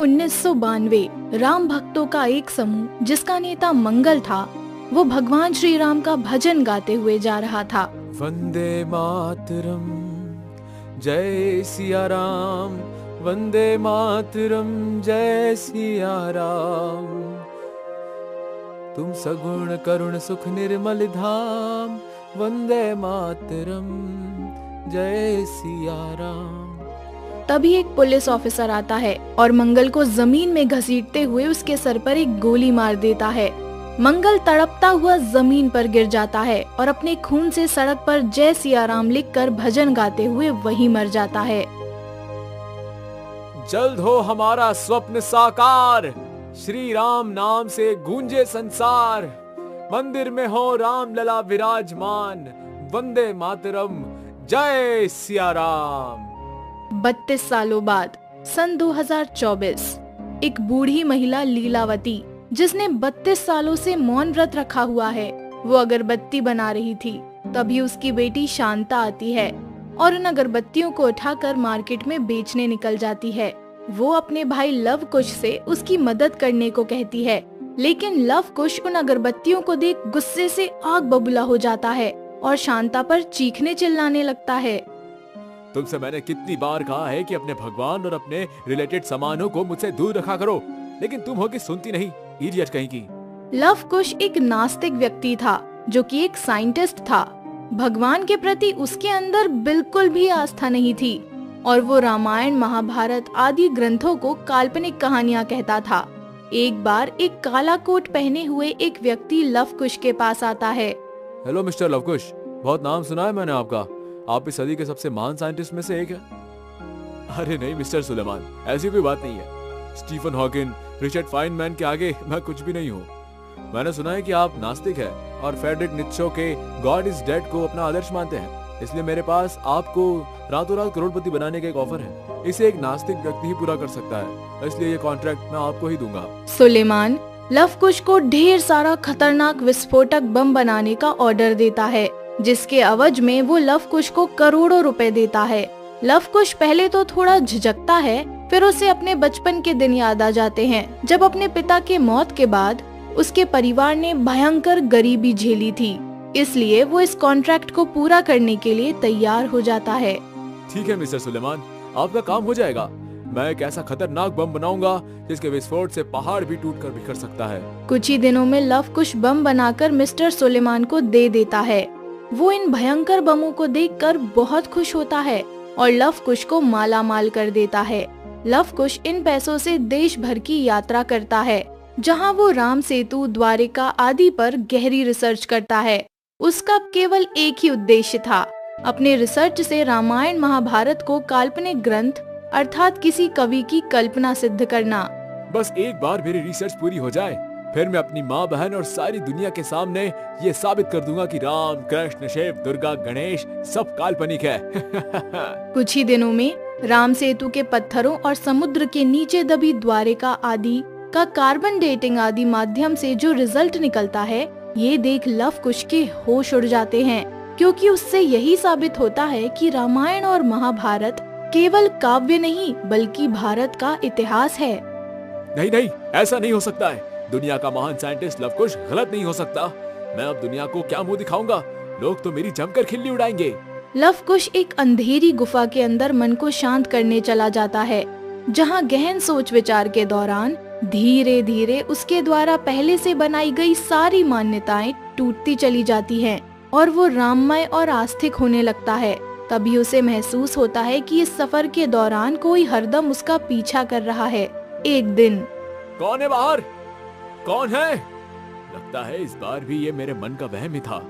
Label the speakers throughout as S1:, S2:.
S1: 1992 राम भक्तों का एक समूह जिसका नेता मंगल था, वो भगवान श्री राम का भजन गाते हुए जा रहा था।
S2: वंदे मातरम, जय सिया राम, वंदे मातरम, जय सिया राम। तुम सगुण करुण सुख निर्मल धाम, वंदे मातरम, जय सिया राम।
S1: तभी एक पुलिस ऑफिसर आता है और मंगल को जमीन में घसीटते हुए उसके सर पर एक गोली मार देता है। मंगल तड़पता हुआ जमीन पर गिर जाता है और अपने खून से सड़क पर जय सिया राम लिखकर भजन गाते हुए वहीं मर जाता है।
S2: जल्द हो हमारा स्वप्न साकार, श्री राम नाम से गूंजे संसार। मंदिर में हो राम लला विराजमान, वंदे मातरम, जय सिया राम।
S1: 32 सालों बाद सन 2024 एक बूढ़ी महिला लीलावती, जिसने 32 सालों से मौन व्रत रखा हुआ है, वो अगरबत्ती बना रही थी। तभी उसकी बेटी शांता आती है और उन अगरबत्तियों को उठाकर मार्केट में बेचने निकल जाती है। वो अपने भाई लव कुश से उसकी मदद करने को कहती है, लेकिन लव कुश उन अगरबत्तियों को देख गुस्से से आग बबूला हो जाता है और शांता पर चीखने चिल्लाने लगता है।
S2: तुमसे मैंने कितनी बार कहा है कि अपने भगवान और अपने रिलेटेड सामानों को मुझसे दूर रखा करो, लेकिन तुम हो कि सुनती नहीं, इडियट कहीं की।
S1: लव कुश एक नास्तिक व्यक्ति था जो कि एक साइंटिस्ट था। भगवान के प्रति उसके अंदर बिल्कुल भी आस्था नहीं थी और वो रामायण महाभारत आदि ग्रंथों को काल्पनिक कहानियां कहता था। एक बार एक काला कोट पहने हुए एक व्यक्ति लव कुश के पास आता है।
S2: हेलो मिस्टर लव कुश, बहुत नाम सुना है मैंने आपका। आप इस सदी के सबसे महान साइंटिस्ट में से एक है। अरे नहीं मिस्टर सुलेमान, ऐसी कोई बात नहीं है। स्टीफन हॉकिन, रिचर्ड फाइनमैन के आगे मैं कुछ भी नहीं हूँ। मैंने सुना है कि आप नास्तिक हैं और फ्रेडरिक नीत्शे के गॉड इज डेड को अपना आदर्श मानते हैं, इसलिए मेरे पास आपको रातों रात करोड़पति बनाने का एक ऑफर है। इसे एक नास्तिक व्यक्ति ही पूरा कर सकता है, इसलिए ये कॉन्ट्रैक्ट मैं आपको ही दूंगा।
S1: सुलेमान लव कुश को ढेर सारा खतरनाक विस्फोटक बम बनाने का ऑर्डर देता है, जिसके अवज में वो लव कुश को करोड़ों रुपए देता है। लव कुश पहले तो थोड़ा झिझकता है, फिर उसे अपने बचपन के दिन याद आ जाते हैं, जब अपने पिता के मौत के बाद उसके परिवार ने भयंकर गरीबी झेली थी। इसलिए वो इस कॉन्ट्रैक्ट को पूरा करने के लिए तैयार हो जाता है।
S2: ठीक है मिस्टर सुलेमान, आपका काम हो जाएगा। मैं एक ऐसा खतरनाक बम बनाऊंगा जिसके विस्फोट से पहाड़ भी टूटकर बिखर सकता है।
S1: कुछ ही दिनों में लव कुश बम बनाकर मिस्टर सुलेमान को दे देता है। वो इन भयंकर बमों को देखकर बहुत खुश होता है और लव कुश को माला माल कर देता है। लव कुश इन पैसों से देश भर की यात्रा करता है, जहां वो राम सेतु, द्वारिका आदि पर गहरी रिसर्च करता है। उसका केवल एक ही उद्देश्य था, अपने रिसर्च से रामायण महाभारत को काल्पनिक ग्रंथ अर्थात किसी कवि की कल्पना सिद्ध करना।
S2: बस एक बार मेरी रिसर्च पूरी हो जाए, फिर मैं अपनी माँ बहन और सारी दुनिया के सामने ये साबित कर दूंगा कि राम, कृष्ण, शिव, दुर्गा, गणेश सब काल्पनिक है।
S1: कुछ ही दिनों में राम सेतु के पत्थरों और समुद्र के नीचे दबी द्वारिका आदि का कार्बन डेटिंग आदि माध्यम से जो रिजल्ट निकलता है, ये देख लव कुश के होश उड़ जाते हैं, क्योंकि उससे यही साबित होता है कि रामायण और महाभारत केवल काव्य नहीं बल्कि भारत का इतिहास है।
S2: नहीं नहीं, ऐसा नहीं हो सकता है। दुनिया का महान साइंटिस्ट लव कुश गलत नहीं हो सकता। मैं अब दुनिया को क्या मुंह दिखाऊंगा, लोग तो मेरी जमकर खिल्ली उड़ाएंगे।
S1: लव कुश एक अंधेरी गुफा के अंदर मन को शांत करने चला जाता है, जहां गहन सोच विचार के दौरान धीरे धीरे उसके द्वारा पहले से बनाई गई सारी मान्यताएं टूटती चली जाती हैं और वो राममय और आस्तिक होने लगता है। तभी उसे महसूस होता है कि इस सफर के दौरान कोई हरदम उसका पीछा कर रहा है। एक दिन,
S2: कौन है बाहर? कौन है? लगता है इस बार भी ये मेरे मन का वहम ही था।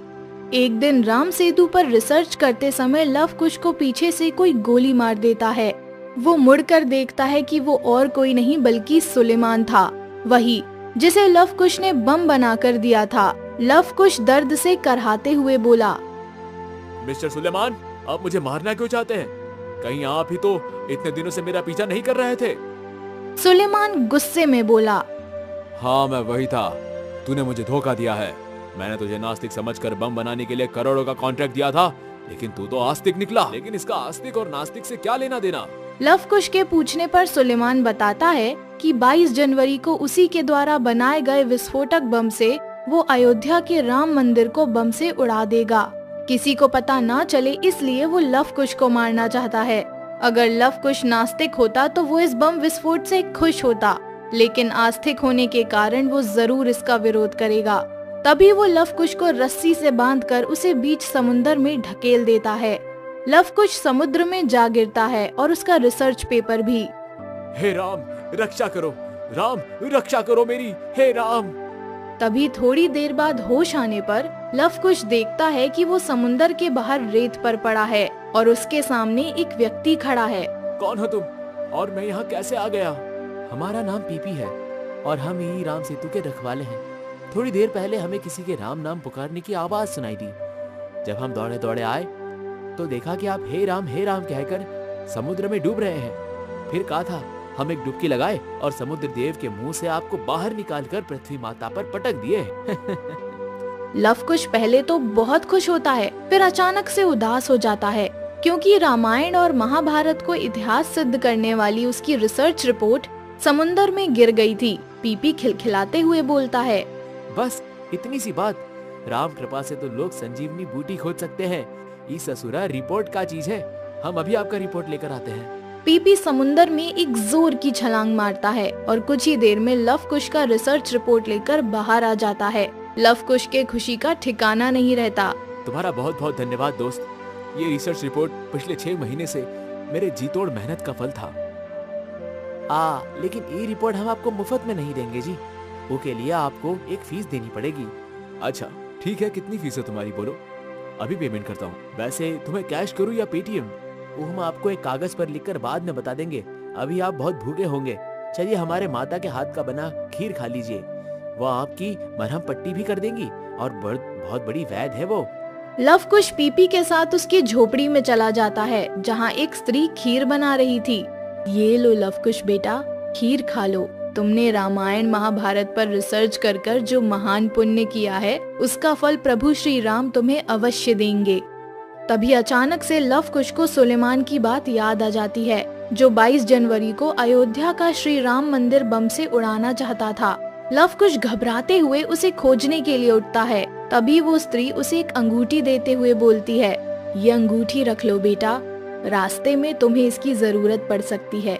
S1: एक दिन राम सेतु पर रिसर्च करते समय लव कुश को पीछे से कोई गोली मार देता है। वो मुड़कर देखता है कि वो और कोई नहीं बल्कि सुलेमान था, वही जिसे लव कुश ने बम बनाकर दिया था। लव कुश दर्द से करहाते हुए बोला,
S2: मिस्टर सुलेमान, आप मुझे मारना क्यों चाहते हैं? कहीं आप ही तो इतने दिनों से मेरा पीछा नहीं कर रहे थे?
S1: सुलेमान गुस्से में बोला,
S2: हाँ मैं वही था। तूने मुझे धोखा दिया है। मैंने तुझे नास्तिक समझकर बम बनाने के लिए करोड़ों का कॉन्ट्रैक्ट दिया था, लेकिन तू तो आस्तिक निकला। लेकिन इसका आस्तिक और नास्तिक से क्या लेना देना?
S1: लव कुश के पूछने पर सुलेमान बताता है कि 22 जनवरी को उसी के द्वारा बनाए गए विस्फोटक बम से वो अयोध्या के राम मंदिर को बम से उड़ा देगा। किसी को पता ना चले इसलिए वो लव कुश को मारना चाहता है। अगर लव कुश नास्तिक होता तो वो इस बम विस्फोट से खुश होता, लेकिन आस्तिक होने के कारण वो जरूर इसका विरोध करेगा। तभी वो लव कुश को रस्सी से बांधकर उसे बीच समुद्र में ढकेल देता है। लव कुश समुद्र में जा गिरता है और उसका रिसर्च पेपर भी।
S2: हे राम रक्षा करो, राम रक्षा करो मेरी, हे राम।
S1: तभी थोड़ी देर बाद होश आने पर लव कुश देखता है कि वो समुंदर के बाहर रेत पर पड़ा है और उसके सामने एक व्यक्ति खड़ा है।
S2: कौन हो तुम और मैं यहाँ कैसे आ गया?
S3: हमारा नाम पीपी है और हम ही राम सेतु के रखवाले हैं। थोड़ी देर पहले हमें किसी के राम नाम पुकारने की आवाज सुनाई दी। जब हम दौड़े दौड़े आए तो देखा कि आप हे राम कहकर समुद्र में डूब रहे हैं। फिर कहा था हम एक डुबकी लगाए और समुद्र देव के मुंह से आपको बाहर निकालकर पृथ्वी माता पर पटक दिए।
S1: लव कुश पहले तो बहुत खुश होता है, फिर अचानक से उदास हो जाता है क्योंकि रामायण और महाभारत को इतिहास सिद्ध करने वाली उसकी रिसर्च रिपोर्ट समुंदर में गिर गई थी। पीपी खिलखिलाते हुए बोलता है,
S3: बस इतनी सी बात। राम कृपा से तो लोग संजीवनी बूटी खोज सकते हैं। इस ससुरा रिपोर्ट का चीज है। हम अभी आपका रिपोर्ट लेकर आते हैं।
S1: पीपी समुंदर में एक जोर की छलांग मारता है और कुछ ही देर में लव कुश का रिसर्च रिपोर्ट लेकर बाहर आ जाता है। लव कुश के खुशी का ठिकाना नहीं रहता।
S2: तुम्हारा बहुत बहुत धन्यवाद दोस्त। ये रिसर्च रिपोर्ट पिछले 6 महीने से मेरे जीतोड़ मेहनत का फल था।
S3: लेकिन ये रिपोर्ट हम आपको मुफ्त में नहीं देंगे जी। वो के लिए आपको एक फीस देनी पड़ेगी।
S2: अच्छा ठीक है, कितनी फीस है तुम्हारी बोलो, अभी पेमेंट करता हूँ।
S3: वैसे तुम्हें कैश करूँ या पेटीएम? वो हम आपको एक कागज पर लिखकर बाद में बता देंगे। अभी आप बहुत भूखे होंगे। चलिए हमारे माता के हाथ का बना खीर खा लीजिए। वो आपकी मरहम पट्टी भी कर देंगी और बहुत बड़ी वैद्य है वो।
S1: लव कुश पीपी के साथ उसकी झोपड़ी में चला जाता है जहाँ एक स्त्री खीर बना रही थी। ये लो लव कुश बेटा, खीर खा लो। तुमने रामायण महाभारत पर रिसर्च कर जो महान पुण्य किया है उसका फल प्रभु श्री राम तुम्हें अवश्य देंगे। तभी अचानक से लव कुश को सुलेमान की बात याद आ जाती है जो 22 जनवरी को अयोध्या का श्री राम मंदिर बम से उड़ाना चाहता था। लव कुश घबराते हुए उसे खोजने के लिए उठता है। तभी वो स्त्री उसे एक अंगूठी देते हुए बोलती है, ये अंगूठी रख लो बेटा, रास्ते में तुम्हें इसकी जरूरत पड़ सकती है।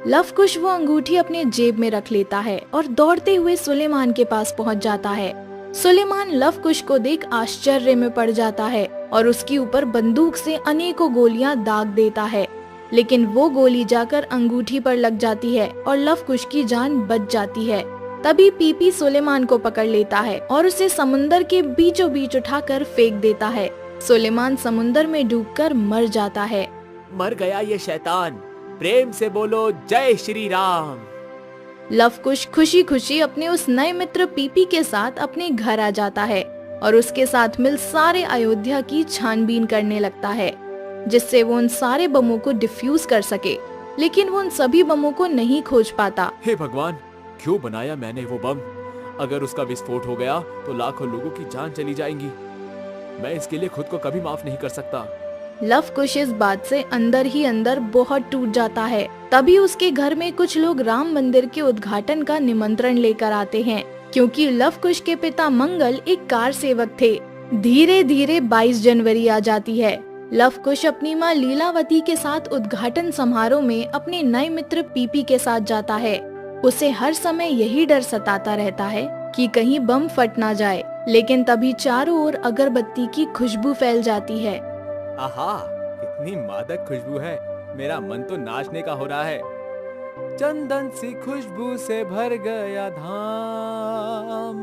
S1: लव कुश वो अंगूठी अपने जेब में रख लेता है और दौड़ते हुए सुलेमान के पास पहुंच जाता है। सुलेमान लव कुश को देख आश्चर्य में पड़ जाता है और उसके ऊपर बंदूक से अनेकों गोलियां दाग देता है, लेकिन वो गोली जाकर अंगूठी पर लग जाती है और लव कुश की जान बच जाती है। तभी पीपी सुलेमान को पकड़ लेता है और उसे समुंदर के बीचों बीच उठाकर फेंक देता है। सुलेमान समुंदर में डूबकर मर जाता है।
S3: मर गया ये शैतान, प्रेम से बोलो जय श्री राम।
S1: लव कुश खुशी खुशी अपने उस नए मित्र पीपी के साथ अपने घर आ जाता है और उसके साथ मिल सारे अयोध्या की छानबीन करने लगता है जिससे वो उन सारे बमों को डिफ्यूज कर सके, लेकिन वो उन सभी बमों को नहीं खोज पाता।
S2: हे भगवान, क्यों बनाया मैंने वो बम? अगर उसका विस्फोट हो गया तो लाखों लोगों की जान चली जाएंगी। मैं इसके लिए खुद को कभी माफ नहीं कर सकता।
S1: लव कुश इस बात से अंदर ही अंदर बहुत टूट जाता है। तभी उसके घर में कुछ लोग राम मंदिर के उद्घाटन का निमंत्रण लेकर आते हैं क्योंकि लव कुश के पिता मंगल एक कार सेवक थे। धीरे धीरे 22 जनवरी आ जाती है। लव कुश अपनी माँ लीलावती के साथ उद्घाटन समारोह में अपने नए मित्र पीपी के साथ जाता है। उसे हर समय यही डर सताता रहता है कि कहीं बम फट ना जाए, लेकिन तभी चारों ओर अगरबत्ती की खुशबू फैल जाती है।
S2: आहा, कितनी मादक खुशबू है, मेरा मन तो नाचने का हो रहा है। चंदन सी खुशबू से भर गया धाम,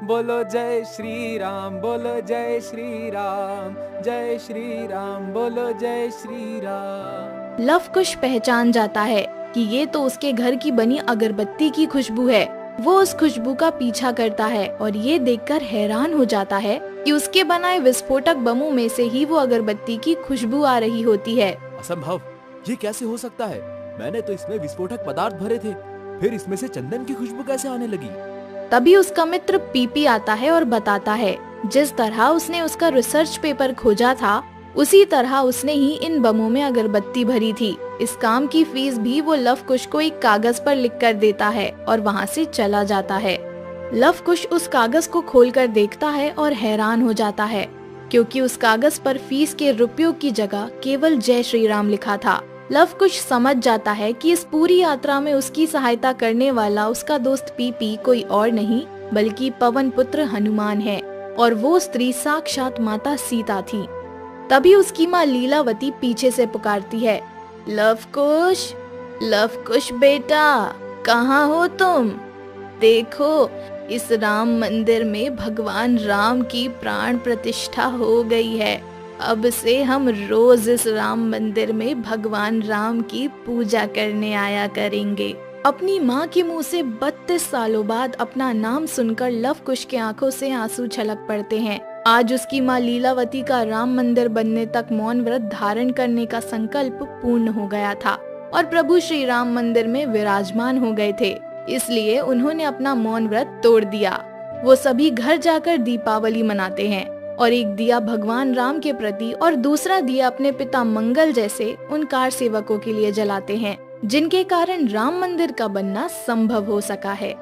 S2: बोलो जय श्री राम, बोलो जय श्री राम, जय श्री राम, बोलो जय श्री राम।
S1: लव कुश पहचान जाता है कि ये तो उसके घर की बनी अगरबत्ती की खुशबू है। वो उस खुशबू का पीछा करता है और ये देखकर हैरान हो जाता है कि उसके बनाए विस्फोटक बमों में से ही वो अगरबत्ती की खुशबू आ रही होती है।
S2: असंभव, ये कैसे हो सकता है? मैंने तो इसमें विस्फोटक पदार्थ भरे थे, फिर इसमें से चंदन की खुशबू कैसे आने लगी?
S1: तभी उसका मित्र पीपी आता है और बताता है जिस तरह उसने उसका रिसर्च पेपर खोजा था उसी तरह उसने ही इन बमों में अगरबत्ती भरी थी। इस काम की फीस भी वो लव कुश को एक कागज पर लिख कर देता है और वहाँ से चला जाता है। लव कुश उस कागज को खोलकर देखता है और हैरान हो जाता है, क्योंकि उस कागज पर फीस के रुपयों की जगह केवल जय श्री राम लिखा था। लव कुश समझ जाता है कि इस पूरी यात्रा में उसकी सहायता करने वाला उसका दोस्त पीपी कोई और नहीं बल्कि पवन पुत्र हनुमान है, और वो स्त्री साक्षात माता सीता थी। तभी उसकी माँ लीलावती पीछे से पुकारती है, लव कुश बेटा, कहाँ हो तुम? देखो, इस राम मंदिर में भगवान राम की प्राण प्रतिष्ठा हो गई है। अब से हम रोज इस राम मंदिर में भगवान राम की पूजा करने आया करेंगे। अपनी माँ के मुंह से 32 सालों बाद अपना नाम सुनकर लव कुश के आंखों से आंसू छलक पड़ते हैं। आज उसकी माँ लीलावती का राम मंदिर बनने तक मौन व्रत धारण करने का संकल्प पूर्ण हो गया था और प्रभु श्री राम मंदिर में विराजमान हो गए थे। इसलिए उन्होंने अपना मौन व्रत तोड़ दिया। वो सभी घर जाकर दीपावली मनाते हैं और एक दिया भगवान राम के प्रति और दूसरा दिया अपने पिता मंगल जैसे उन कार सेवकों के लिए जलाते हैं, जिनके कारण राम मंदिर का बनना संभव हो सका है।